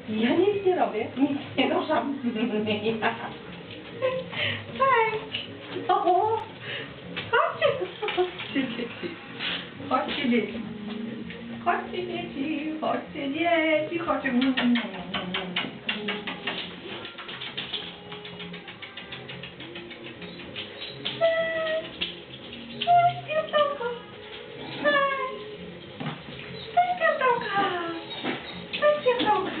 Ja nic nie robię, nic nie ruszam. Cześć! O! Chodźcie dzieci! Chodźcie dzieci! Chodźcie dzieci! Chodźcie dzieci! Chodźcie! Cześć, piątełko! Cześć! Cześć, piątełka! Cześć, piątełka!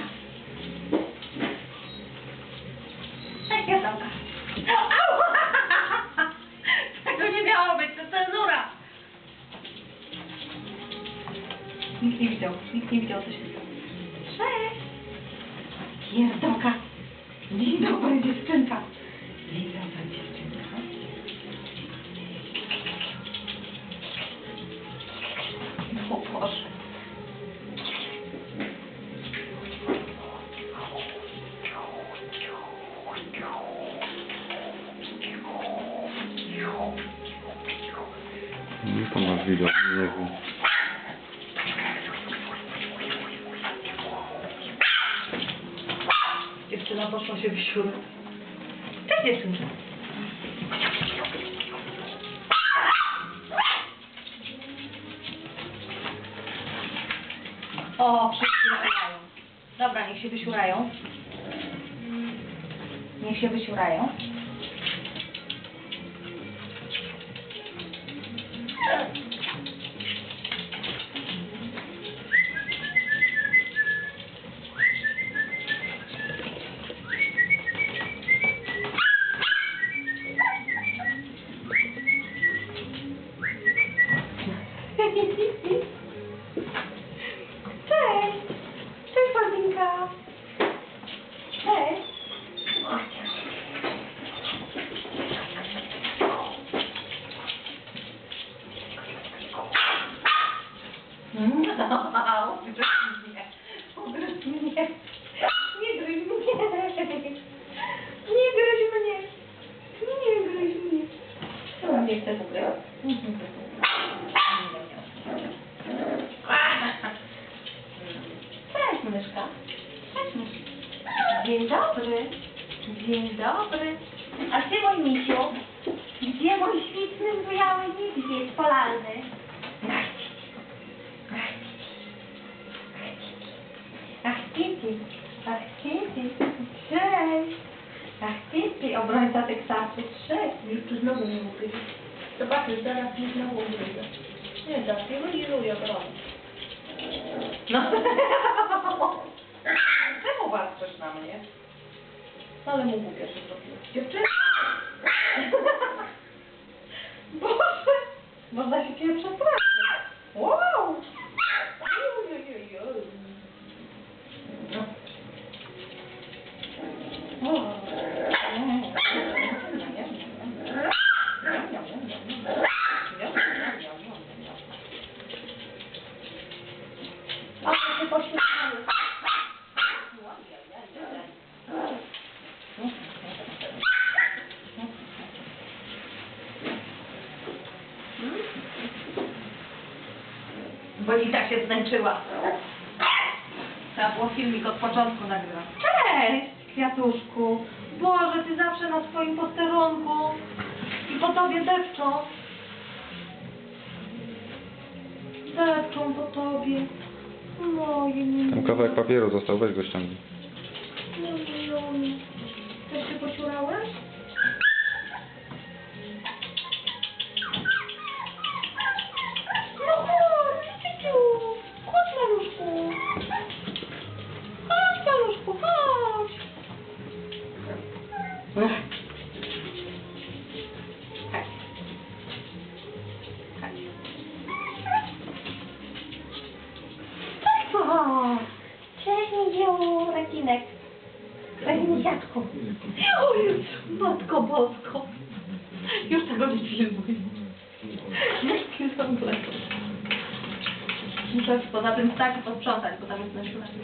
Cześć, piątełka! Au! Tego nie miało być, to cenzura! Nikt nie widział, co się stało. Cześć! Pierdolka! Dzień dobry, dziewczynka! Dzień dobry, dziewczynka! O Boże! To masz widok, nie wiem. Dziewczyna poszła się wsiurać. Cześć, dziewczynka. O, wszyscy wysiurają. Dobra, niech się wysiurają. Niech się wysiurają. Cześć! Cześć, Paulinka! Cześć! Ugryź mnie! Nie gryź mnie! Nie gryź mnie! Nie gryź mnie! Co mnie chce ugryźć? Cześć, myszka. Cześć, myszka. Dzień dobry. Dzień dobry. A gdzie mój misiu? Gdzie mój świetny, biały niedźwiedź polarny? Ach, Titi. Ach, Titi. Cześć. Ach, Titi. Obrońca Teksasu. Cześć. Już tu znowu nie ugryźć. Zobaczysz, zaraz mi znowu ugryzę. Nie, tak, nie wyliruję, broń. No. Czemu warczysz na mnie? Ale mu głupia się zrobiło. Dziewczyna! Boże! Można się ciebie przestraszyć. Wow! A, się poświęcały. Bo i tak się znęczyła. Trzeba było filmik od początku nagrywać. Cześć, kwiatuszku. Boże, ty zawsze na swoim posterunku. I po tobie depczą. Depczą po tobie. Moje miłe. Tam kawałek papieru został, weź go ściągnij. Też się posiurałeś? No chodź, Ciuciu. Chodź, maluszku. Chodź, maluszku, chodź. Chodź. Chodź. Cześć, Miziu, Rekinek. Rekiniasiaczku. O Jezu, Matko Bosko. Już tego nie filmuj. Już film mleko. Muszę poza tym tak posprzątać, bo tam jest na środku.